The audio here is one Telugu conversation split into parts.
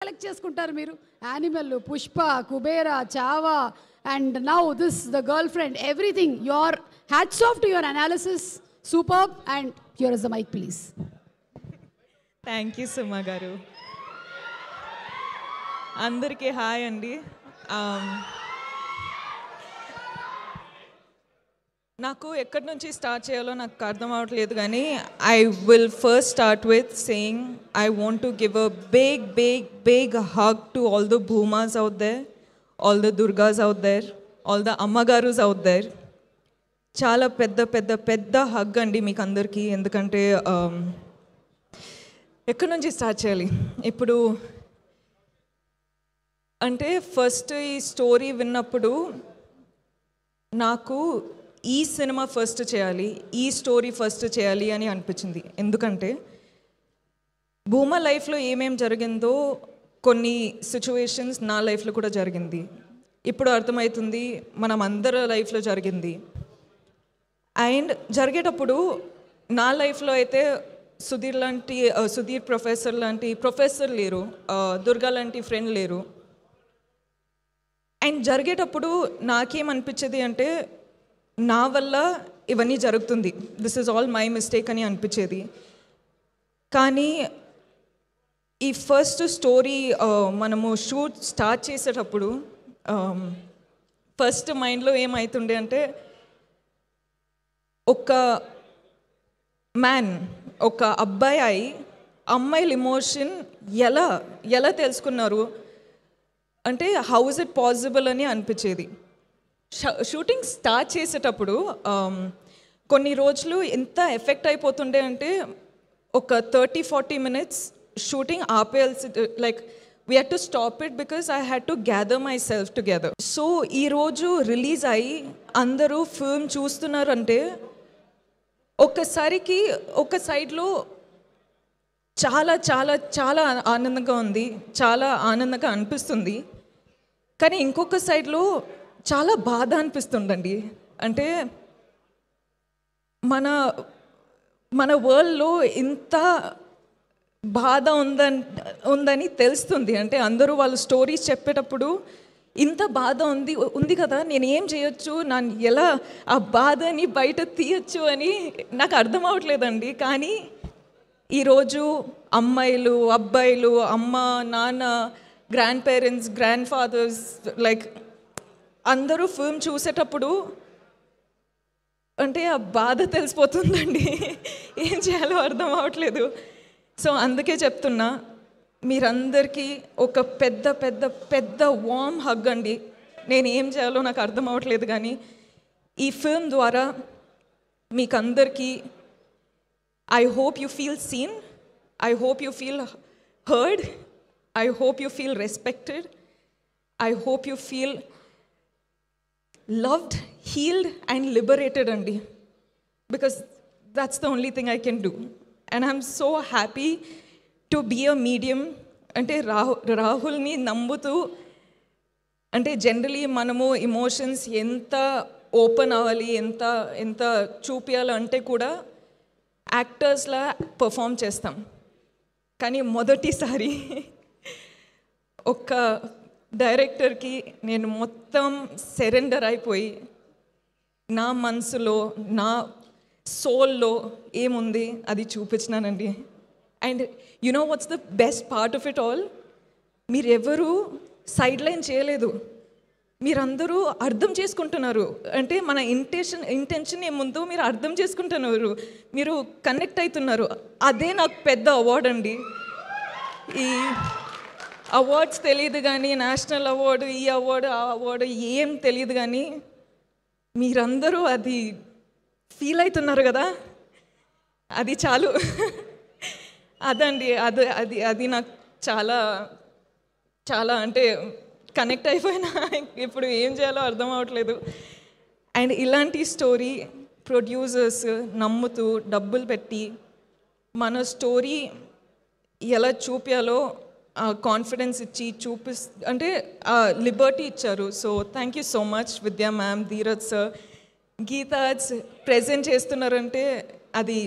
సెలెక్ట్ చేసుకుంటారు మీరు? Animal, Pushpa, Kubera, Chhaava, and now this the girlfriend, everything. Your hats off to your analysis, superb. And here is the mic please. Thank you Suma garu. అందరికీ హాయ్ అండి. నాకు ఎక్కడి నుంచి స్టార్ట్ చేయాలో నాకు అర్థం అవ్వట్లేదు, కానీ I will first start with saying I want to give a big hug to all the Bhumas out there, all the Durgas out there, all the ammagarus out there. చాలా పెద్ద హగ్ అండి మీకు అందరికీ. ఎందుకంటే ఎక్కడి నుంచి స్టార్ట్ చేయాలి ఇప్పుడు అంటే, ఫస్ట్ ఈ స్టోరీ విన్నప్పుడు నాకు ఈ సినిమా ఫస్ట్ చేయాలి, ఈ స్టోరీ ఫస్ట్ చేయాలి అని అనిపించింది. ఎందుకంటే భూమా లైఫ్లో ఏమేం జరిగిందో కొన్ని సిచ్యువేషన్స్ నా లైఫ్లో కూడా జరిగింది. ఇప్పుడు అర్థమవుతుంది మనం అందరి లైఫ్లో జరిగింది. అండ్ జరిగేటప్పుడు నా లైఫ్లో అయితే సుధీర్ ప్రొఫెసర్ లాంటి ప్రొఫెసర్ లేరు, దుర్గా లాంటి ఫ్రెండ్ లేరు. అండ్ జరిగేటప్పుడు నాకేమనిపించేది అంటే, నా వల్ల ఇవన్నీ జరుగుతుంది, this is all my mistake అని అనిపించేది. కానీ ఈ ఫస్ట్ స్టోరీ మనము షూట్ స్టార్ట్ చేసేటప్పుడు ఫస్ట్ మైండ్లో ఏమవుతుండే అంటే, ఒక మ్యాన్, ఒక అబ్బాయి అమ్మాయిల ఎమోషన్ ఎలా తెలుసుకున్నారు అంటే, హౌ ఇస్ ఇట్ పాసిబుల్ అని అనిపించేది. షూటింగ్ స్టార్ట్ చేసేటప్పుడు కొన్ని రోజులు ఎంత ఎఫెక్ట్ అయిపోతుండే అంటే, ఒక 30-40 minutes షూటింగ్ ఆపేయాల్సి, like we had to stop it because I had to gather myself together. So ఈరోజు రిలీజ్ అయ్యి అందరూ ఫిల్మ్ చూస్తున్నారంటే, ఒక్కసారికి ఒక సైడ్లో చాలా చాలా చాలా ఆనందంగా ఉంది, చాలా ఆనందంగా అనిపిస్తుంది. కానీ ఇంకొక సైడ్లో చాలా బాధ అనిపిస్తుందండి. అంటే మన వరల్డ్లో ఇంత బాధ ఉందని తెలుస్తుంది. అంటే అందరూ వాళ్ళ స్టోరీస్ చెప్పేటప్పుడు ఇంత బాధ ఉంది కదా, నేను ఏం చేయొచ్చు, నన్ను ఎలా ఆ బాధని బయట తీయచ్చు అని నాకు అర్థం అవ్వట్లేదండి. కానీ ఈరోజు అమ్మాయిలు, అబ్బాయిలు, అమ్మ, నాన్న, grand parents, grand fathers, like అందరూ ఫిల్మ్ చూసేటప్పుడు అంటే ఆ బాధ తెలిసిపోతుందండి. ఏం చేయాలో అర్థం అవ్వట్లేదు. సో అందుకే చెప్తున్నా, మీరందరికీ ఒక పెద్ద వార్మ్ హగ్ అండి. నేను ఏం చేయాలో నాకు అర్థం అవ్వట్లేదు, కానీ ఈ ఫిల్మ్ ద్వారా మీకందరికీ I hope you feel seen, I hope you feel heard, I hope you feel respected, I hope you feel loved, healed and liberated andi, because that's the only thing I can do. And I'm so happy to be a medium. అంటే రాహుల్ని నమ్ముతూ, అంటే జనరలీ మనము ఎమోషన్స్ ఎంత ఓపెన్ అవ్వాలి, ఎంత చూపించాలి అంటే కూడా యాక్టర్స్లా పర్ఫామ్ చేస్తాం. కానీ మొదటిసారి ఒక డైరెక్టర్కి నేను మొత్తం సరెండర్ అయిపోయి, నా మనసులో, నా సోల్లో ఏముంది అది చూపించినానండి. And you know what's the best part of it all, మీరెవరూ సైడ్ లైన్ చేయలేదు, మీరందరూ అర్థం చేసుకుంటున్నారు. అంటే మన ఇంటెన్షన్ ఏముందో మీరు అర్థం చేసుకుంటున్నారు, మీరు కనెక్ట్ అవుతున్నారు. అదే నాకు పెద్ద అవార్డ్ అండి. ఈ అవార్డ్స్ తెలియదు కానీ, నేషనల్ అవార్డు, ఈ అవార్డు, ఆ అవార్డు ఏం తెలియదు, కానీ మీరందరూ అది ఫీల్ అవుతున్నారు కదా, అది చాలు. అదండి, అది నాకు చాలా చాలా అంటే కనెక్ట్ అయిపోయినా. ఇప్పుడు ఏం చేయాలో అర్థం అవ్వట్లేదు. అండ్ ఇలాంటి స్టోరీ ప్రొడ్యూసర్స్ నమ్ముతూ డబ్బులు పెట్టి మన స్టోరీ ఎలా చూపించాలో కాన్ఫిడెన్స్ ఇచ్చి అంటే లిబర్టీ ఇచ్చారు. So thank you so much విద్యా మ్యామ్, ధీరజ్ సార్, గీతాజ్ ప్రెజెంట్ చేస్తున్నారంటే అది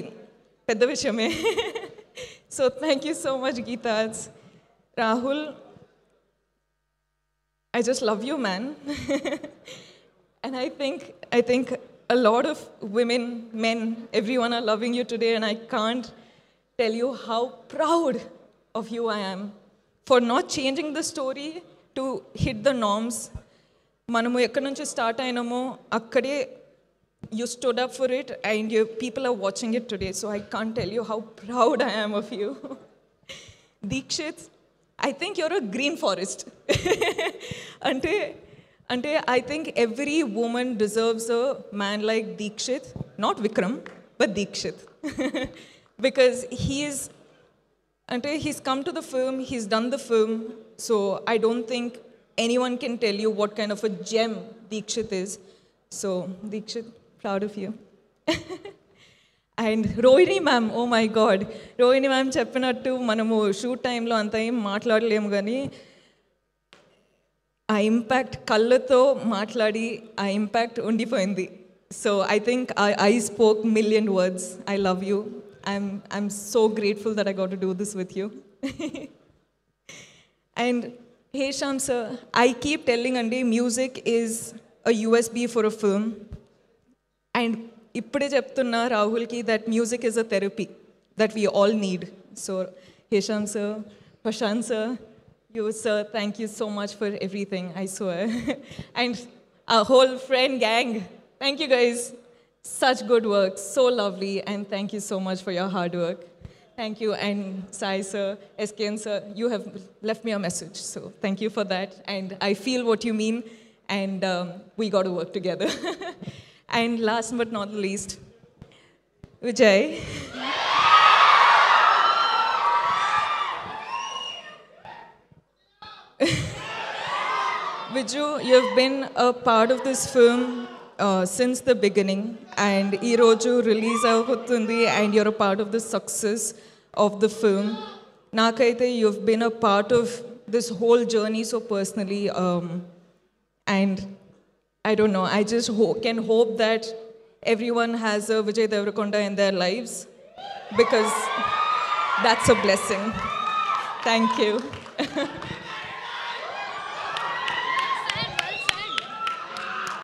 పెద్ద విషయమే. So thank you so much గీతాజ్, Rahul. I just love you, man. And I think a lot of women, men, everyone are loving you today, and I can't tell you how proud of you I am for not changing the story to hit the norms. మనము ఎక్కడి నుంచి స్టార్ట్ అయినామో అక్కడే you stood up for it, and people are watching it today. So I can't tell you how proud I am of you. Deekshith, I think you're a green forest. Ante, I think every woman deserves a man like Deekshith, not Vikram, but Deekshith. Because he's come to the film, he's done the film, so I don't think anyone can tell you what kind of a gem Deekshith is. So, Deekshith, proud of you. And Rohini ma'am, oh my God. Rohini ma'am cheppinattu manamu shoot time lo anta em maatladalemu gani ఆ ఇంపాక్ట్ కళ్ళతో మాట్లాడి ఆ ఇంపాక్ట్ ఉండిపోయింది. So I think I spoke million words. I love you. I'm so grateful that I got to do this with you. And Hesham sir, I keep telling అండి, music is a USB for a film. And ఇప్పుడే చెప్తున్నా రాహుల్కి that music is a therapy that we all need. So Hesham sir, Prashanth sir, you, sir, thank you so much for everything, I swear. And our whole friend gang, thank you guys. Such good work, so lovely, and thank you so much for your hard work. Thank you, and Sai sir, SKN sir, you have left me a message, so thank you for that. And I feel what you mean, and we got to work together. And last but not least, Vijay. Viju, you've been a part of this film since the beginning, and ee roju release avutundi, and you're a part of the success of the film. Nakaithe you've been a part of this whole journey so personally, and I don't know, I just can hope that everyone has a Vijay Deverakonda in their lives, because that's a blessing. Thank you.